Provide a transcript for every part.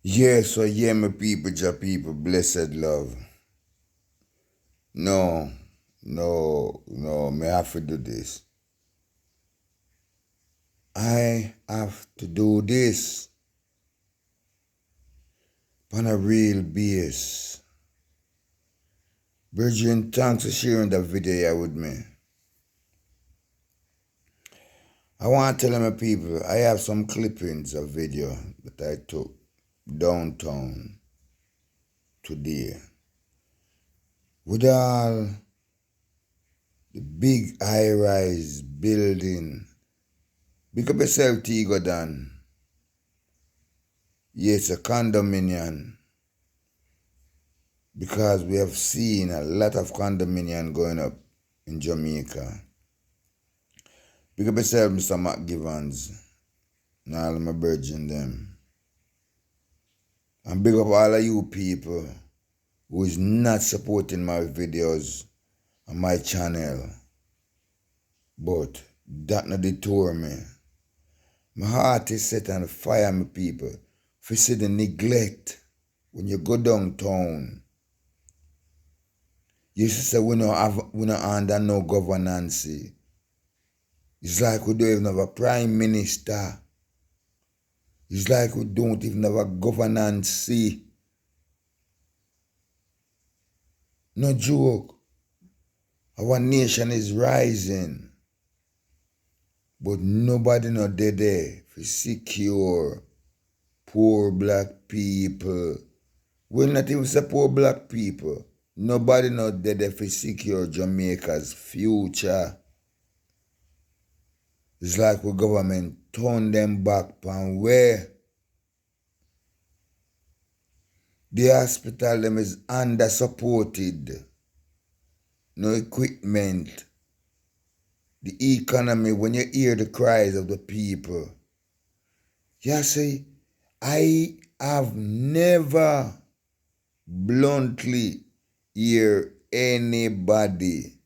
Yeah, so yeah, my people, your people, blessed love. No, me have to do this. I have to do this on a real base. Bridget, thanks for sharing that video here with me. I want to tell my people, I have some clippings of video that I took downtown today. With all the big high-rise building. Big up yourself, Tigo Dan. Yes, a condominium. Because we have seen a lot of condominium going up in Jamaica. Big up yourself, Mr. Matt Givens, and all of my brethren them. And big up all of you people who is not supporting my videos on my channel. But that not deter me. My heart is set on fire, my people. For see the neglect when you go downtown. You say we no under no governance. It's like we don't even have a prime minister. It's like we don't even have a governance. No joke. Our nation is rising. But nobody not there for secure poor black people. We're not even support black people. Nobody not there for secure Jamaica's future. It's like the government turn them back on where the hospital them is under supported. No equipment. The economy, when you hear the cries of the people, you say, I have never bluntly hear anybody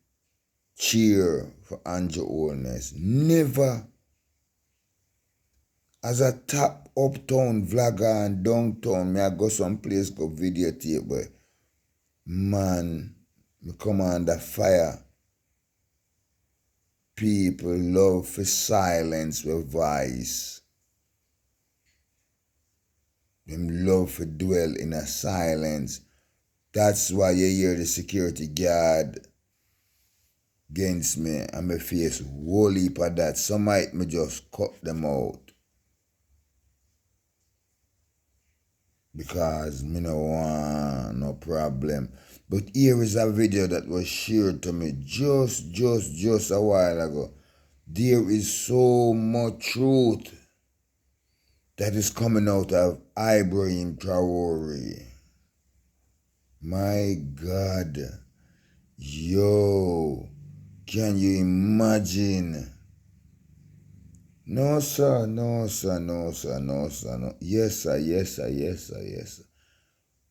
cheer for Andrew Holness. Never. As a top uptown vlogger and downtown, me I go someplace go videotape, but man, me come under fire. People love for silence with voice. Them love for dwell in a silence. That's why you hear the security guard against me and me face whole heap of that. Some might me just cut them out. Because me no want no problem. But here is a video that was shared to me just a while ago. There is so much truth that is coming out of Ibrahim Traore. My God. Yo. Can you imagine? No, sir, no, sir, no, sir, no, sir, no. Yes, sir, yes, sir, yes, sir, yes, sir.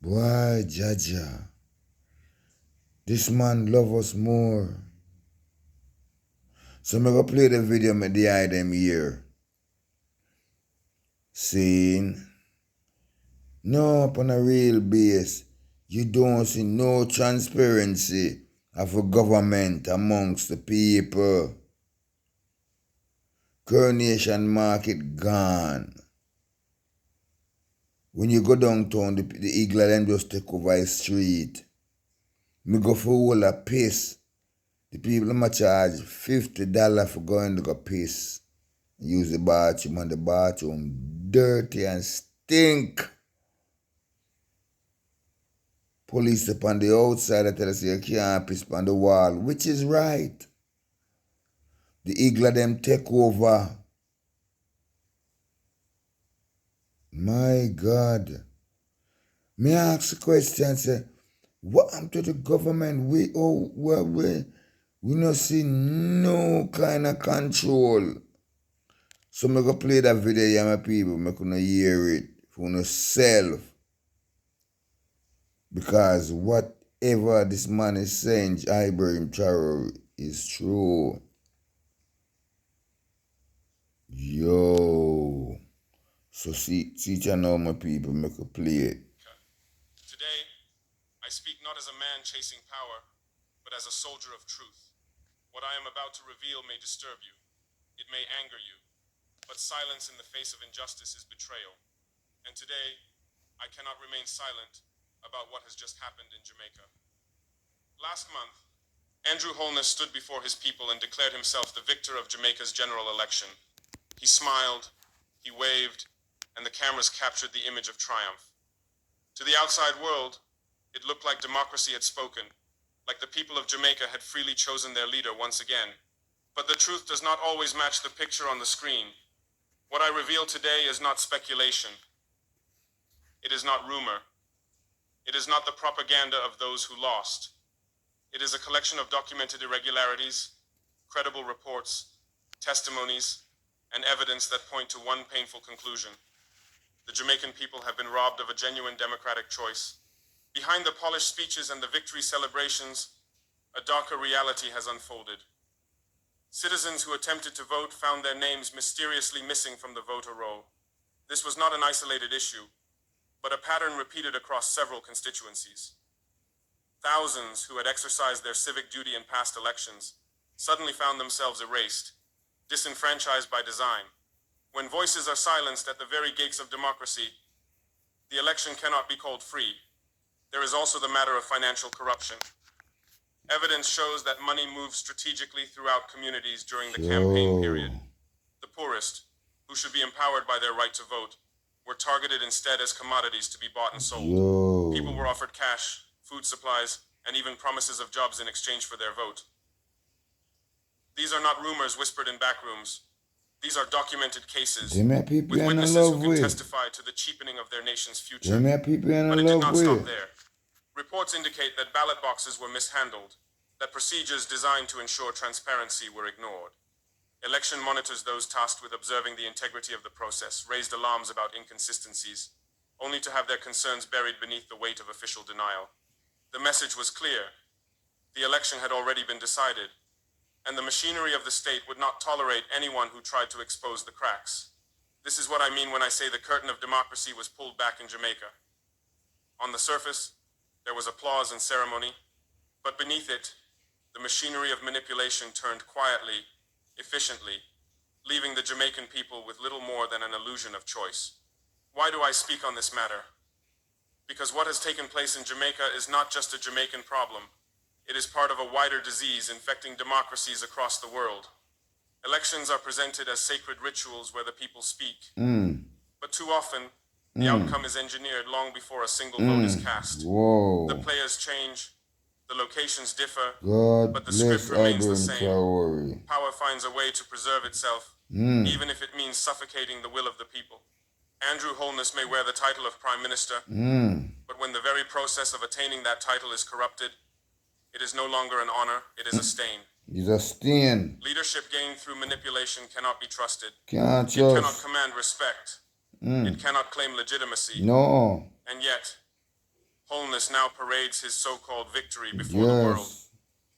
Boy, Jaja. This man love us more. So I'm going to play the video with the eye them here. Saying, no, upon a real base, you don't see no transparency of a government amongst the people. Coronation Market gone. When you go downtown, the eagle them just take over the street. Me go for all a piss. The people them charge $50 for going to go piss. Use the bathroom, and the bathroom dirty and stink. Police up on the outside tell us you can't piss on the wall, which is right. The eagle them take over. My God. Me ask the question, say, what happened to the government? We not see no kind of control. So I'm going to play that video here, my people. I'm going to hear it for yourself. Because whatever this man is saying, Ibrahim Traore, is true. Yo. So see you know, my people, make a play it. Today, I speak not as a man chasing power, but as a soldier of truth. What I am about to reveal may disturb you. It may anger you. But silence in the face of injustice is betrayal. And today, I cannot remain silent about what has just happened in Jamaica. Last month, Andrew Holness stood before his people and declared himself the victor of Jamaica's general election. He smiled, he waved, and the cameras captured the image of triumph. To the outside world, it looked like democracy had spoken, like the people of Jamaica had freely chosen their leader once again. But the truth does not always match the picture on the screen. What I reveal today is not speculation. It is not rumor. It is not the propaganda of those who lost. It is a collection of documented irregularities, credible reports, testimonies, and evidence that point to one painful conclusion. The Jamaican people have been robbed of a genuine democratic choice. Behind the polished speeches and the victory celebrations, a darker reality has unfolded. Citizens who attempted to vote found their names mysteriously missing from the voter roll. This was not an isolated issue, but a pattern repeated across several constituencies. Thousands who had exercised their civic duty in past elections suddenly found themselves erased, disenfranchised by design. When voices are silenced at the very gates of democracy, the election cannot be called free. There is also the matter of financial corruption. Evidence shows that money moves strategically throughout communities during the campaign period. The poorest, who should be empowered by their right to vote, were targeted instead as commodities to be bought and sold. People were offered cash, food supplies, and even promises of jobs in exchange for their vote. These are not rumors whispered in back rooms. These are documented cases with witnesses who can testify to the cheapening of their nation's future. But it did not stop there. Reports indicate that ballot boxes were mishandled, that procedures designed to ensure transparency were ignored. Election monitors, those tasked with observing the integrity of the process, raised alarms about inconsistencies, only to have their concerns buried beneath the weight of official denial. The message was clear. The election had already been decided, and the machinery of the state would not tolerate anyone who tried to expose the cracks. This is what I mean when I say the curtain of democracy was pulled back in Jamaica. On the surface, there was applause and ceremony, but beneath it, the machinery of manipulation turned quietly, efficiently, leaving the Jamaican people with little more than an illusion of choice. Why do I speak on this matter? Because what has taken place in Jamaica is not just a Jamaican problem. It is part of a wider disease infecting democracies across the world. Elections are presented as sacred rituals where the people speak. But too often, the outcome is engineered long before a single vote is cast. The players change, the locations differ, but the script remains the same. Traore. Power finds a way to preserve itself, even if it means suffocating the will of the people. Andrew Holness may wear the title of Prime Minister, but when the very process of attaining that title is corrupted, it is no longer an honor, it is a stain. It's a stain. Leadership gained through manipulation cannot be trusted. Can't It trust. cannot command respect. It cannot claim legitimacy. No. And yet, Holness now parades his so-called victory before the world,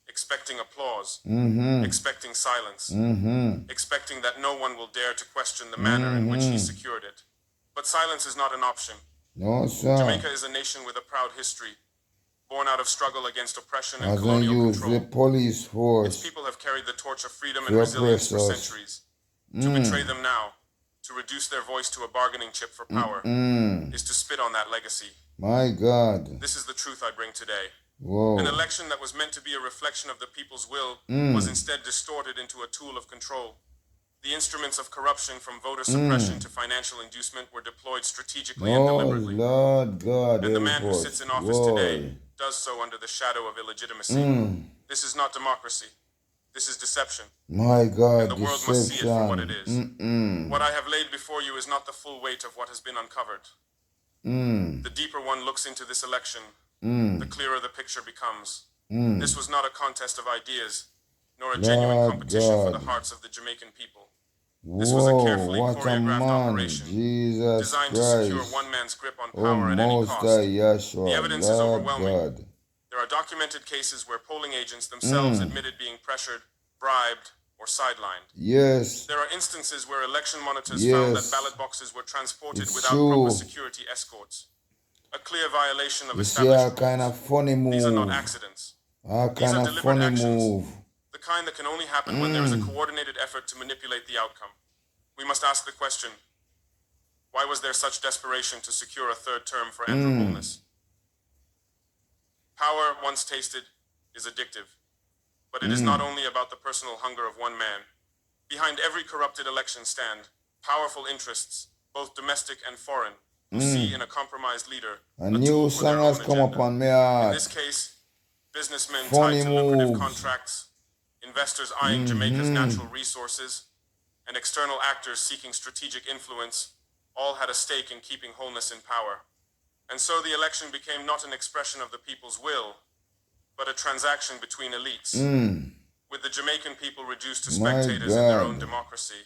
expecting applause, expecting silence, expecting that no one will dare to question the manner in which he secured it. But silence is not an option. No, sir. Jamaica is a nation with a proud history, born out of struggle against oppression and As I colonial use control. the police Its force. people have carried the torch of freedom and resilience for centuries. To betray them now, to reduce their voice to a bargaining chip for power, is to spit on that legacy. My God. This is the truth I bring today. Whoa. An election that was meant to be a reflection of the people's will was instead distorted into a tool of control. The instruments of corruption, from voter suppression to financial inducement, were deployed strategically and deliberately. Lord God, And the man who sits in office today does so under the shadow of illegitimacy. This is not democracy. This is deception. My God, and the world must see it for what it is. Mm-mm. What I have laid before you is not the full weight of what has been uncovered. The deeper one looks into this election, the clearer the picture becomes. This was not a contest of ideas, nor a genuine competition for the hearts of the Jamaican people. This was a carefully choreographed operation, designed to secure one man's grip on power at any cost. The evidence is overwhelming. There are documented cases where polling agents themselves admitted being pressured, bribed, or sidelined. Yes. There are instances where election monitors found that Yes. ballot boxes were transported It's without proper true. security escorts, a clear violation of You see established all kind rules. of funny These are not move. accidents. All These kind are of deliberate funny actions, move. the kind that can only happen when there is a coordinated effort to manipulate the outcome. We must ask the question, why was there such desperation to secure a third term for Andrew Holness? Power, once tasted, is addictive. But it is not only about the personal hunger of one man. Behind every corrupted election stand powerful interests, both domestic and foreign, who see in a compromised leader A a new tool for their song own has come agenda. upon my In this heart. case, businessmen Funny tied to lucrative moves. contracts, investors eyeing Jamaica's natural resources, and external actors seeking strategic influence all had a stake in keeping Holness in power. And so the election became not an expression of the people's will, but a transaction between elites, with the Jamaican people reduced to My spectators in their own God. democracy.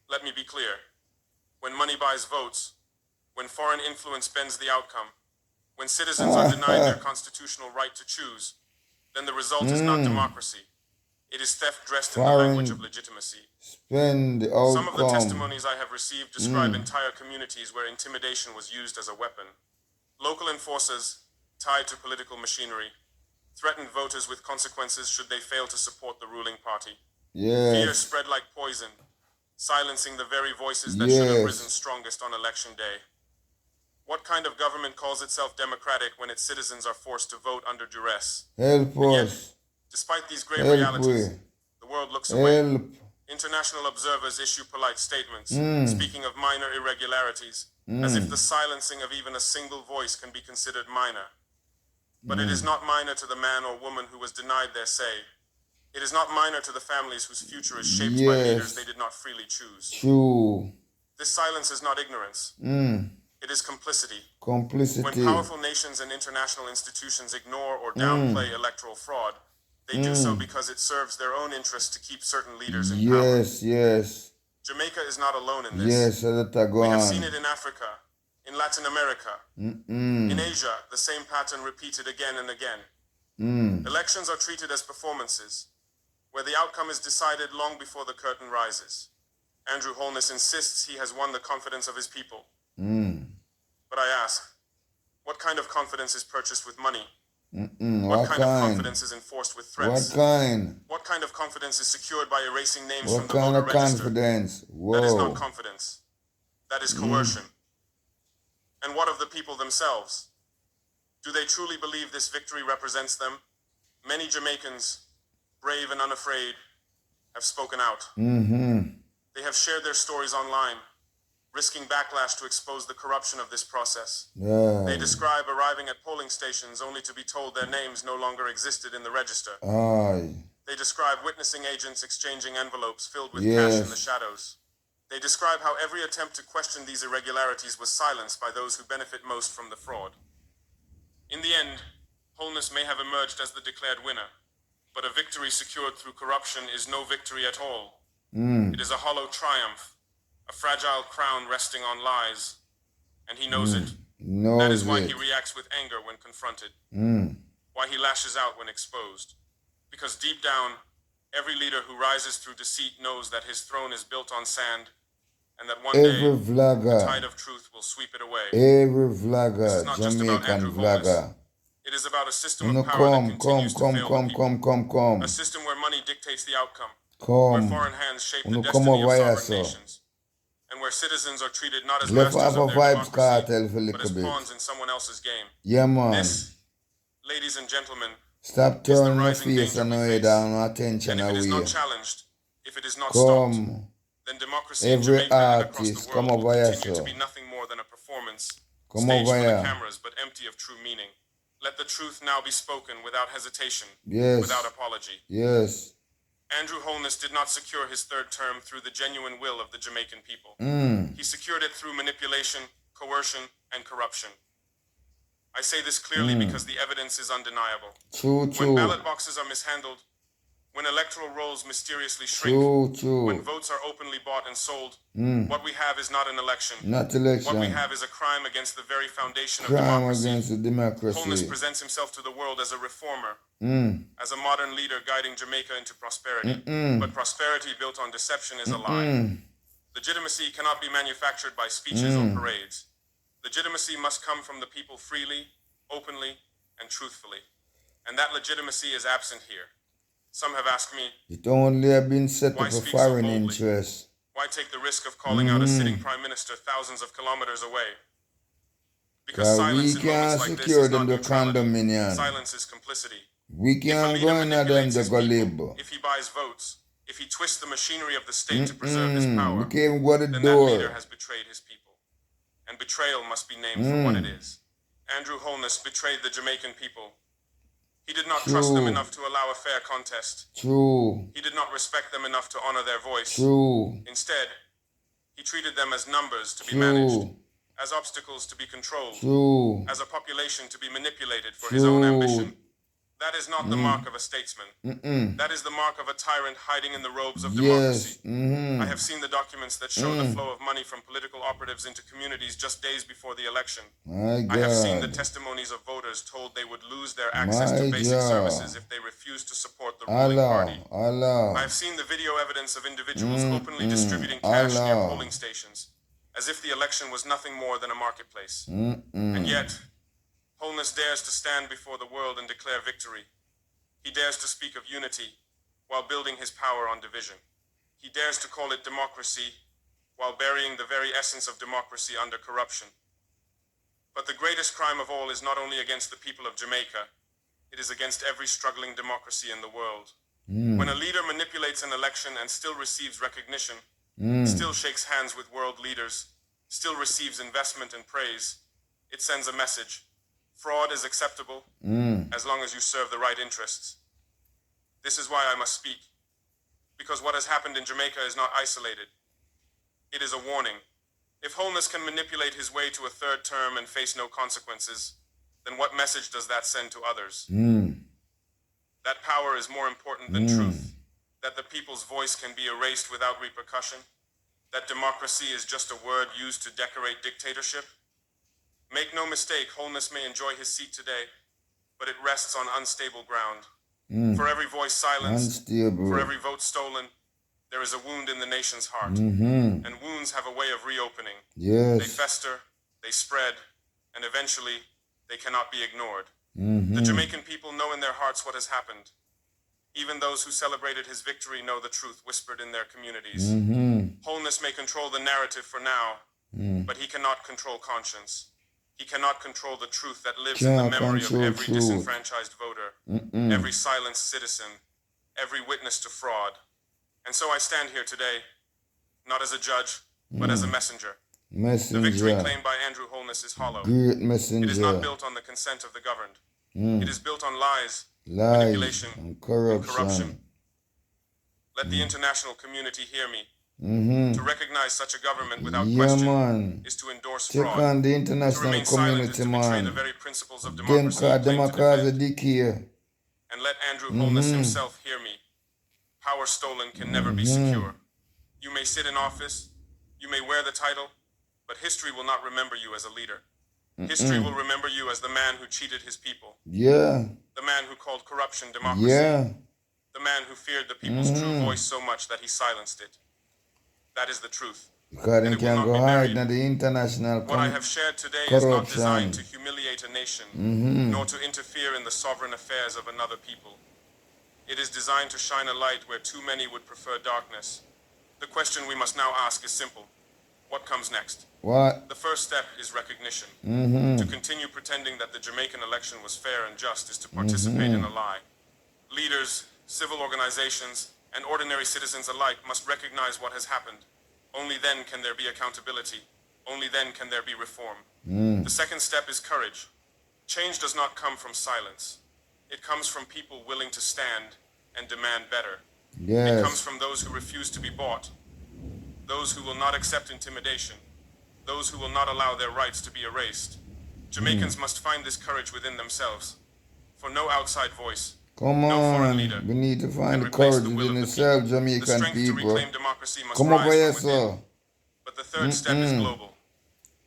Let me be clear. When money buys votes, when foreign influence bends the outcome, when citizens are denied their constitutional right to choose, then the result is not democracy. It is theft dressed in the language of Foreign legitimacy. spend the Some of the outcome. testimonies I have received describe entire communities where intimidation was used as a weapon. Local enforcers, tied to political machinery, threatened voters with consequences should they fail to support the ruling party. Fear Yes. spread like poison, silencing the very voices that should have risen Yes. strongest on election day. What kind of government calls itself democratic when its citizens are forced to vote under duress? Help And yet, us. despite these grave Help realities, we. the world looks away. Help. International observers issue polite statements, speaking of minor irregularities, as if the silencing of even a single voice can be considered minor. But it is not minor to the man or woman who was denied their say. It is not minor to the families whose future is shaped by leaders they Yes. did not freely choose. True. This silence is not ignorance. It is complicity. When Complicity. powerful nations and international institutions ignore or downplay electoral fraud, they do so because it serves their own interests to keep certain leaders in power. Yes. Yes. Jamaica is not alone in this. Yes. Let her go We have seen on. it in Africa, in Latin America, in Asia, the same pattern repeated again and again. Elections are treated as performances, where the outcome is decided long before the curtain rises. Andrew Holness insists he has won the confidence of his people. But I ask, what kind of confidence is purchased with money? What kind of confidence is enforced with threats? What kind? What kind of confidence is secured by erasing names What from the kind voter of register? confidence? That is not Whoa. confidence. That is coercion. And what of the people themselves? Do they truly believe this victory represents them? Many Jamaicans, brave and unafraid, have spoken out. They have shared their stories online, risking backlash to expose the corruption of this process. They describe arriving at polling stations only to be told their names no longer existed in the register. Aye. They describe witnessing agents exchanging envelopes filled with cash in the shadows. They describe how every attempt to question these irregularities was silenced by those who benefit most from the fraud. In the end, Holness may have emerged as the declared winner, but a victory secured through corruption is no victory at all. It is a hollow triumph, a fragile crown resting on lies, and he knows it. That is why he reacts with anger when confronted, why he lashes out when exposed. Because deep down, every leader who rises through deceit knows that his throne is built on sand, and that one day, the tide of truth will sweep it away. Every This is vlogger, not just about Jamaican Andrew Holness. vlogger. It is about a system No, of power that come, continues to fail the people. come. A system where money dictates the outcome, where Come. foreign hands shape the No, come destiny of over here, sovereign so. nations, and where citizens are treated not as Left masters up a of their vibes cartel for a democracy, but as little pawns bit. in someone else's game. Yeah, man. This, ladies and gentlemen, Stop is the turning your rising face danger and we away face. down attention And if it is away. not challenged, if it is not stopped, Come. then democracy in Every Jamaica and across the artist, come world will over here, continue to so. be nothing more than a performance, Come staged over for the here. cameras but empty of true meaning. Let the truth now be spoken without hesitation, Yes. without apology. Yes. Andrew Holness did not secure his third term through the genuine will of the Jamaican people. He secured it through manipulation, coercion, and corruption. I say this clearly because the evidence is undeniable. True. When ballot boxes are mishandled, When electoral rolls mysteriously shrink, when votes are openly bought and sold, what we have is not an election. Not election. What we have is a crime against the very foundation of Crime democracy. against the democracy. Holness presents himself to the world as a reformer, as a modern leader guiding Jamaica into prosperity. But prosperity built on deception is a lie. Legitimacy cannot be manufactured by speeches or parades. Legitimacy must come from the people freely, openly, and truthfully. And that legitimacy is absent here. Some have asked me, it only have been set why up for speak so foreign boldly? interests. Why take the risk of calling out a sitting prime minister thousands of kilometers away? Because silence in moments like this is not neutrality. Silence is complicity. We can't go in at them to go live. If he buys votes, if he twists the machinery of the state to preserve his power, We can't go to the then door. that leader has betrayed his people. And betrayal must be named for what it is. Andrew Holness betrayed the Jamaican people. He did not trust them enough to allow a fair contest. True. He did not respect them enough to honor their voice. True. Instead, he treated them as numbers to be managed, as obstacles to be controlled, as a population to be manipulated for his own ambition. That is not the mark of a statesman. That is the mark of a tyrant hiding in the robes of democracy. I have seen the documents that show the flow of money from political operatives into communities just days before the election. I have seen the testimonies of voters told they would lose their access to basic services if they refused to support the ruling party. I have seen the video evidence of individuals openly distributing cash near polling stations, as if the election was nothing more than a marketplace. And yet, Holness dares to stand before the world and declare victory. He dares to speak of unity while building his power on division. He dares to call it democracy while burying the very essence of democracy under corruption. But the greatest crime of all is not only against the people of Jamaica, it is against every struggling democracy in the world. When a leader manipulates an election and still receives recognition, still shakes hands with world leaders, still receives investment and praise, it sends a message. Fraud is acceptable as long as you serve the right interests. This is why I must speak, because what has happened in Jamaica is not isolated. It is a warning. If Holness can manipulate his way to a third term and face no consequences, then what message does that send to others? That power is more important than truth, that the people's voice can be erased without repercussion, that democracy is just a word used to decorate dictatorship. Make no mistake, Holness may enjoy his seat today, but it rests on unstable ground. For every voice silenced, for every vote stolen, there is a wound in the nation's heart. And wounds have a way of reopening. They fester, they spread, and eventually they cannot be ignored. The Jamaican people know in their hearts what has happened. Even those who celebrated his victory know the truth whispered in their communities. Holness may control the narrative for now, but he cannot control conscience. He cannot control the truth that lives in the memory of every disenfranchised voter, every silenced citizen, every witness to fraud. And so I stand here today, not as a judge, but as a messenger. The victory claimed by Andrew Holness is hollow. It is not built on the consent of the governed. It is built on lies, manipulation, and corruption. Let the international community hear me. To recognize such a government without question is to endorse fraud. On the international to remain silent is to betray the very principles of democracy. And let Andrew Holness himself hear me. Power stolen can never be secure. You may sit in office, you may wear the title, but history will not remember you as a leader. History will remember you as the man who cheated his people. The man who called corruption democracy. The man who feared the people's true voice so much that he silenced it. That is the truth. Because they can go hide in the international What I have shared today is not designed to humiliate a nation, nor to interfere in the sovereign affairs of another people. It is designed to shine a light where too many would prefer darkness. The question we must now ask is simple. What comes next? The first step is recognition. To continue pretending that the Jamaican election was fair and just is to participate in a lie. Leaders, civil organizations, and ordinary citizens alike must recognize what has happened. Only then can there be accountability. Only then can there be reform. The second step is courage. Change does not come from silence. It comes from people willing to stand and demand better. It comes from those who refuse to be bought, those who will not accept intimidation, those who will not allow their rights to be erased. Jamaicans must find this courage within themselves, for no outside voice, Come No foreign on. leader We need to can find the replace courage the will within of the yourself, people. The Jamaican strength to people. reclaim democracy must Come over rise here, from within. sir. But the third step is global.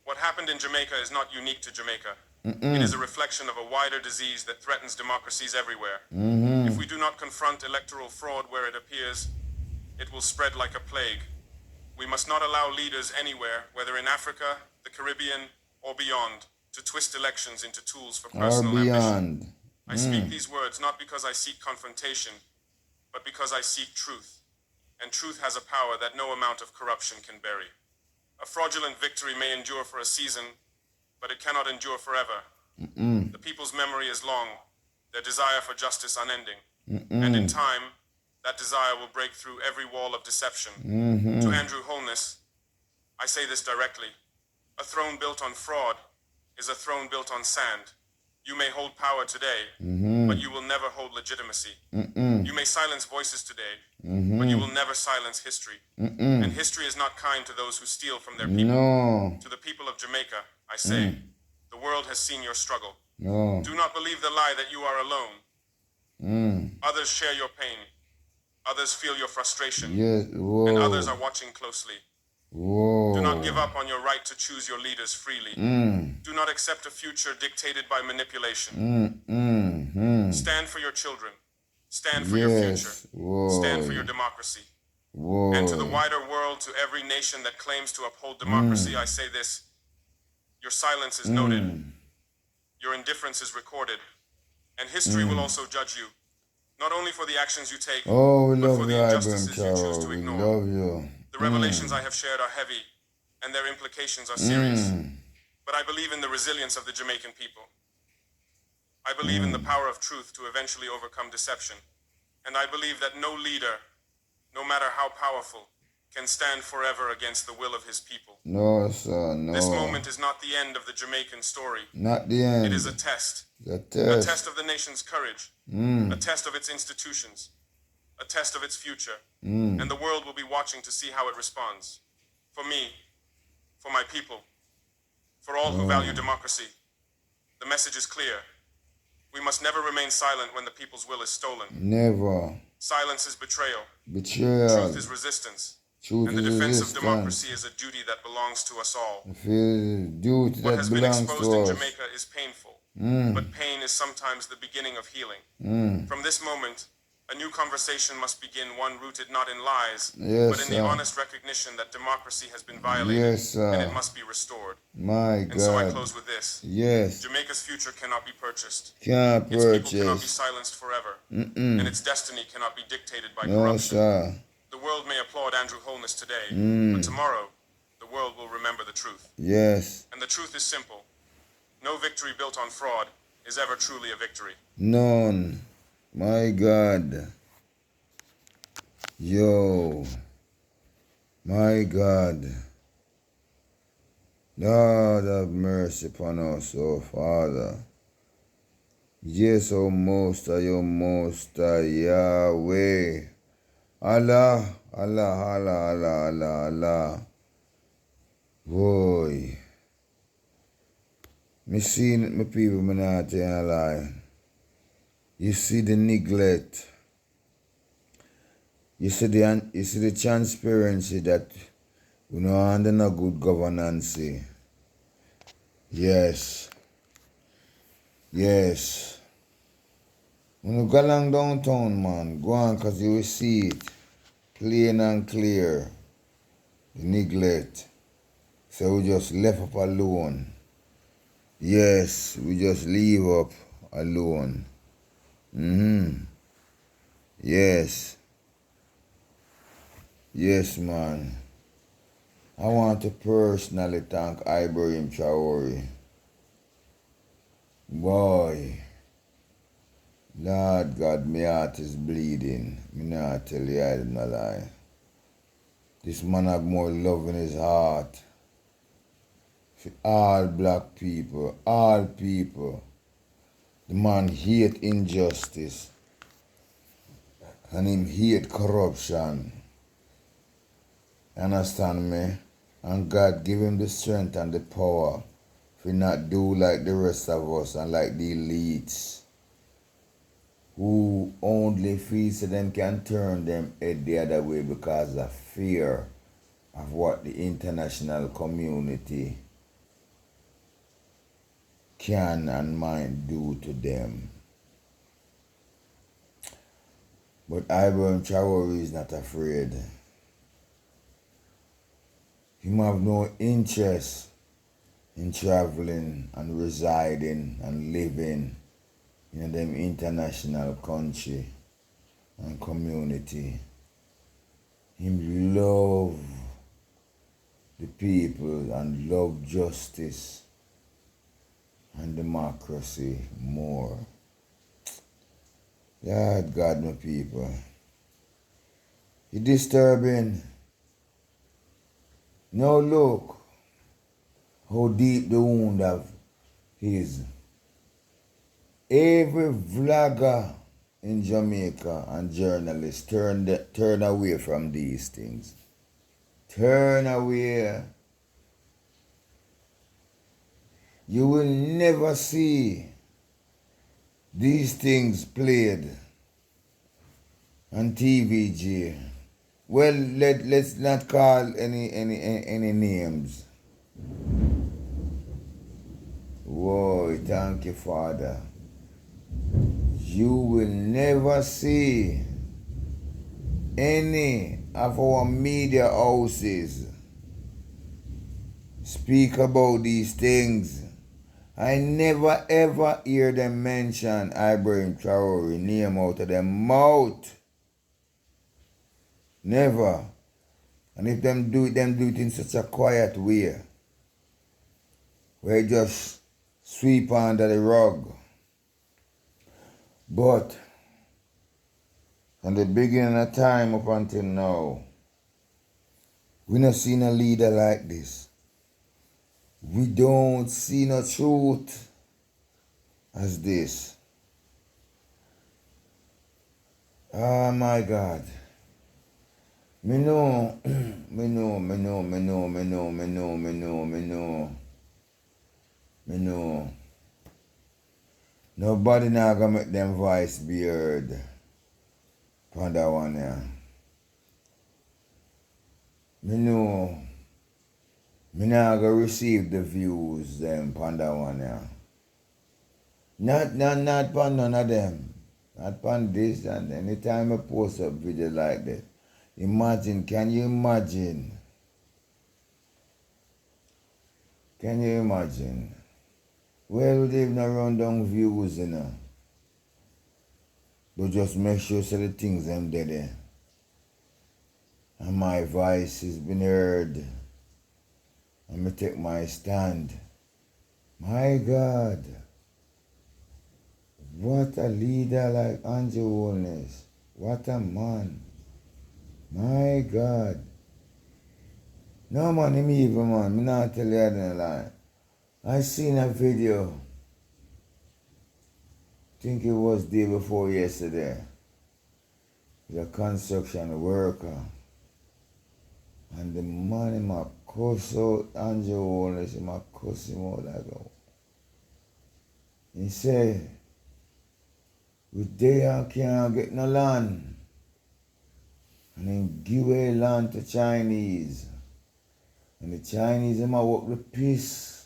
What happened in Jamaica is not unique to Jamaica. It is a reflection of a wider disease that threatens democracies everywhere. If we do not confront electoral fraud where it appears, it will spread like a plague. We must not allow leaders anywhere, whether in Africa, the Caribbean, or beyond, to twist elections into tools for Or personal ambition. beyond. I speak these words not because I seek confrontation, but because I seek truth. And truth has a power that no amount of corruption can bury. A fraudulent victory may endure for a season, but it cannot endure forever. The people's memory is long, their desire for justice unending. And in time, that desire will break through every wall of deception. To Andrew Holness, I say this directly. A throne built on fraud is a throne built on sand. You may hold power today, but you will never hold legitimacy. You may silence voices today, but you will never silence history. And history is not kind to those who steal from their people. No. To the people of Jamaica, I say, the world has seen your struggle. No. Do not believe the lie that you are alone. Others share your pain. Others feel your frustration. Yes. Whoa. And others are watching closely. Whoa. Do not give up on your right to choose your leaders freely. Do not accept a future dictated by manipulation. Stand for your children. Stand for your future. Whoa. Stand for your democracy. Whoa. And to the wider world, to every nation that claims to uphold democracy, I say this. Your silence is noted. Your indifference is recorded. And history will also judge you. Not only for the actions you take, Oh, we but love for you, the Ibrahim injustices you choose to Traore. We ignore. love you. The revelations I have shared are heavy, and their implications are serious. But I believe in the resilience of the Jamaican people. I believe in the power of truth to eventually overcome deception. And I believe that no leader, no matter how powerful, can stand forever against the will of his people. No, sir, no. This moment is not the end of the Jamaican story. Not the end. It is a test. The A test. test of the nation's courage. A test of its institutions. A test of its future. And the world will be watching to see how it responds. For me, for my people, for all who value democracy, the message is clear. We must never remain silent when the people's will is stolen. Never. Silence is betrayal. Betrayal. Truth is resistance. Truth And the is defense resistance. of democracy is a duty that belongs to us all. If it duty What that has been belongs exposed to in us. Jamaica is painful, but pain is sometimes the beginning of healing. From this moment, a new conversation must begin, one rooted not in lies, Yes, but in the sir. honest recognition that democracy has been violated Yes, sir. and it must be restored. My And so I God. close with this. Yes. Jamaica's future cannot be purchased. Can't Its people cannot be purchase. silenced forever. And its destiny cannot be dictated by No, corruption. sir. The world may applaud Andrew Holness today, but tomorrow, the world will remember the truth. Yes. And the truth is simple. No victory built on fraud is ever truly a victory. None. My God. Yo. My God. Lord have mercy upon us, oh Father. Yes, oh Most High, oh Most High, Yahweh. Allah, Allah, Allah, Allah, Allah, Allah. Boy. Me seen it, my people, me not tell a lie. You see the neglect. You see the transparency that we no under no good governance. Yes. Yes. When you go along downtown, man, go on, cause you will see it plain and clear. The neglect. So we just left up alone. Yes, we just leave up alone. Yes. Yes, man. I want to personally thank Ibrahim Traore. Boy. Lord God, my heart is bleeding. Me not tell you I did not lie. This man have more love in his heart. For all black people, all people. The man hate injustice. And him hate corruption. Understand me? And God give him the strength and the power to not do like the rest of us and like the elites. who only feel so them can turn them head the other way because of fear of what the international community can and might do to them. But Ibrahim Traore is not afraid. He have no interest in traveling and residing and living in them international country and community. Him love the people and love justice and democracy more. Lord God, my people. It's disturbing. Now look how deep the wound of his. Every vlogger in Jamaica and journalist turn away from these things. Turn away. You will never see these things played on TVG. Well, let's not call any names. Whoa, thank you, Father. You will never see any of our media houses speak about these things. I never ever hear them mention Ibrahim Traore name out of their mouth. Never. And if them do it in such a quiet way, where it just sweep under the rug. But from the beginning of time up until now, we not seen a leader like this. We don't see no truth as this. Oh my God. Me know. Nobody now gonna make them voice be heard. On that one, yeah. Me know. Me now gonna receive the views them on that one, yeah. Not upon none of them. Not upon this and anytime I post a video like that. Imagine, can you imagine? Can you imagine? Well, they've not run down views, you know. But just make sure so the things them there. And my voice has been heard. And me take my stand. My God. What a leader like Andrew Holness. What a man. My God. No man, him evil man. Me not tell you that lie. I seen a video. I think it was day before yesterday. The construction worker. And the man him a cuss out Andrew Holness. Him a cuss him out like that. He say, we there can't get no land. And then give away land to Chinese. And the Chinese them a work the piece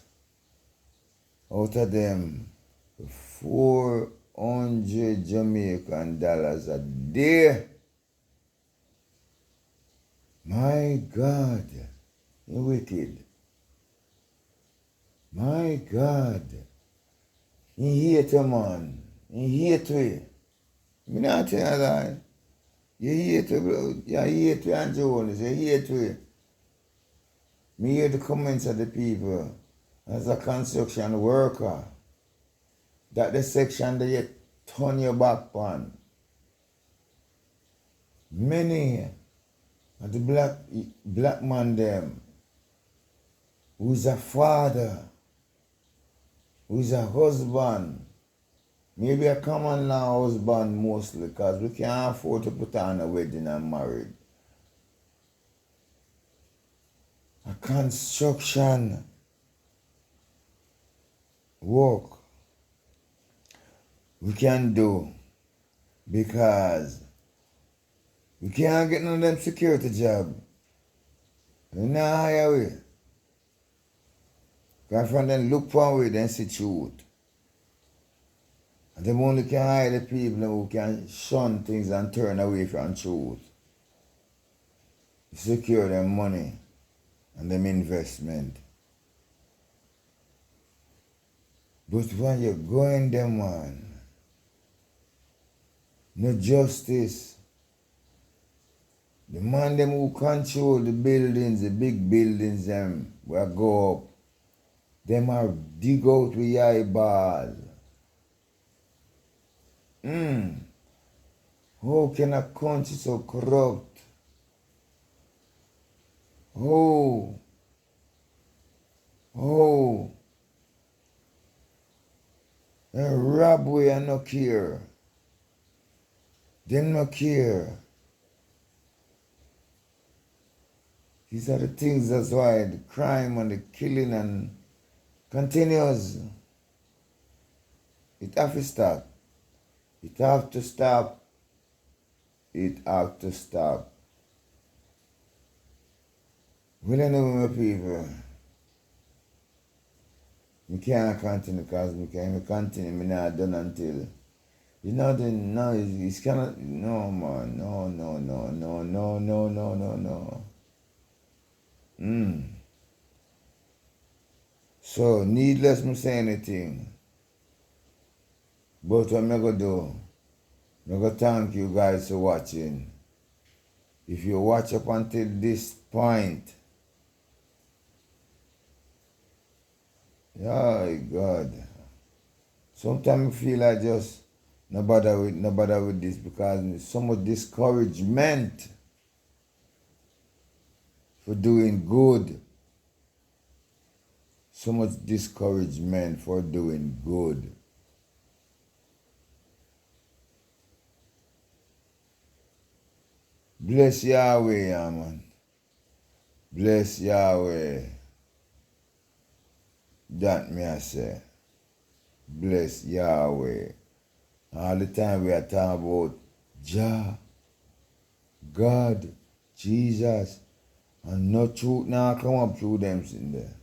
out of them for 400 Jamaican dollars a day. My God, you wicked. My God. He hate a man. He hate we. Me not tell you that. You hate we, bro. You hate we and Jones. You hate we. Me hear the comments of the people as a construction worker that the section that you turn your back on. Many of the black man them who's a father, who's a husband, maybe a common law husband mostly because we can't afford to put on a wedding and married. A construction work we can do Because we can't get none of them security job. We not hire we. Because from them look for we, then see truth. And them only can hire the people who can shun things and turn away from truth. Secure them money and them investment. But when you go in them one, no justice. The man them who control the buildings, the big buildings them, will go up. Them are dig out with your eyeball. How can a country so corrupt? Oh. They rob we and no care. Them no care. These are the things, that's why the crime and the killing and continues. It have to stop. It have to stop. It have to stop. We don't know my people. We can't continue because we can't continue. We not done until. You know, no, it's kind of, no, man. No. So, needless me say anything. But what I'm going to do, I'm going to thank you guys for watching. If you watch up until this point, oh God. Sometimes I feel like just no bother with this because there's so much discouragement for doing good. So much discouragement for doing good. Bless Yahweh, yeah, man. Bless Yahweh. That me I say. Bless Yahweh. All the time we are talking about Jah, God, Jesus, and no truth now come up through them in there.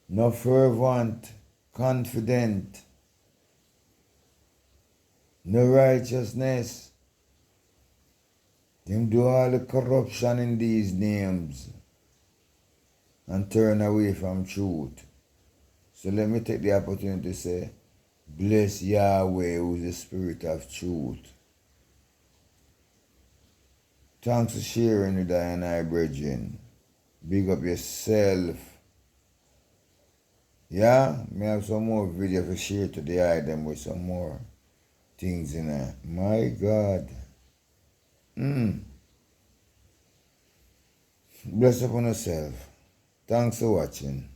No fervent, confident, no righteousness. Them do all the corruption in these names and turn away from truth. So let me take the opportunity to say, bless Yahweh, who is the spirit of truth. Thanks for sharing with I and I, brethren. Big up yourself. Yeah, me have some more video to share to the item with some more things in there. My God. Bless upon yourself. Thanks for watching.